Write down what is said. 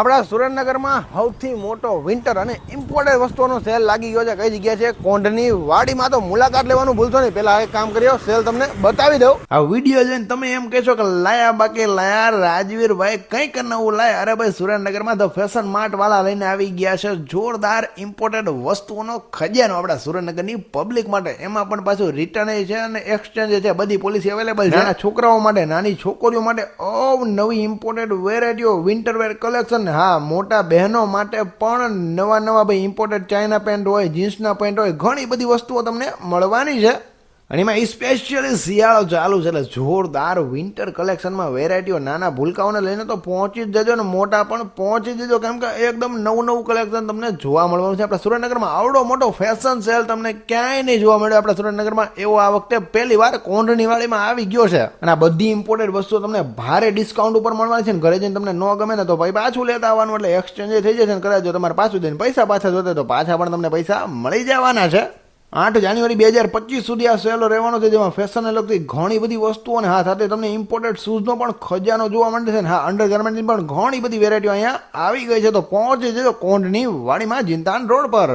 આપણા સુરેન્દ્રનગરમાં સૌથી મોટો વિન્ટર અને ઇમ્પોર્ટેન્ટ વસ્તુઓનો સેલ લાગી ગયો છે. કઈ જગ્યા છે? કોંઢની વાડીમાં. તો મુલાકાત લેવાનું ભૂલશો નહીં. પેલા એક કામ કર્યો, સેલ તમને બતાવી દઉં. આ વિડીયો જોઈને તમે એમ કહેશો કે લાયા બાકી લાયા રાજવીરભાઈ કંઈક નવું લાયા. અરે ભાઈ, સુરેન્દ્રનગરમાં ધ ફેશન માર્ટ વાળા લઈને આવી ગયા છે જોરદાર ઇમ્પોર્ટેન્ટ વસ્તુઓનો ખજાનો આપણા સુરેન્દ્રનગરની પબ્લિક માટે. એમાં પણ પાછું રિટર્ન છે અને એક્સચેન્જ છે, બધી પોલિસી અવેલેબલ છે. નાના છોકરાઓ માટે, નાની છોકરીઓ માટે નવી ઇમ્પોર્ટેન્ટ વેરાયટીઓ, વિન્ટરવેર કલેક્શન. હા, મોટા બહેનો માટે પણ નવા ભાઈ ઇમ્પોર્ટેડ ચાઇના પેન્ટ હોય, જીન્સના પેન્ટ હોય, ઘણી બધી વસ્તુઓ તમને મળવાની છે. અને એમાં સ્પેશિયલી શિયાળો ચાલુ છે એટલે જોરદાર વિન્ટર કલેક્શનમાં વેરાયટીઓ. નાના ભૂલકાઓને લઈને તો પહોંચી જ જજો ને મોટા પણ પહોંચી જજો, કેમ કે એકદમ નવું કલેક્શન તમને જોવા મળવાનું છે. આપણા સુરેન્દ્રનગરમાં આવડો મોટો ફેશન સેલ તમને ક્યાંય નહીં જોવા મળ્યો આપણા સુરેન્દ્રનગરમાં. એવો આ વખતે પહેલી વાર કોંઢની વાડીમાં આવી ગયો છે. અને આ બધી ઇમ્પોર્ટેડ વસ્તુઓ તમને ભારે ડિસ્કાઉન્ટ ઉપર મળવાની છે. ને ઘરે જઈને તમને ન ગમે ને તો ભાઈ પાછું લેતા આવવાનું, એટલે એક્સચેન્જ થઈ જશે. ને કદાચ જો તમારે પાછું દઈને પૈસા પાછા જોતે તો પાછા પણ તમને પૈસા મળી જવાના છે. 8 જાન્યુઆરી 2025 સુધી આ સેલ રહેવાનો છે, જેમાં ફેશનને લગતી ઘણી બધી વસ્તુઓ અને હા સાથે તમને ઇમ્પોર્ટેડ શૂઝનો પણ ખજાનો જોવા મળે છે. હા, અંડરગાર્મેન્ટની પણ ઘણી બધી વેરાયટીઓ અહીંયા આવી ગઈ છે. તો પહોંચી જજો કોંઢની વાડીમાં, જીનતાન રોડ પર.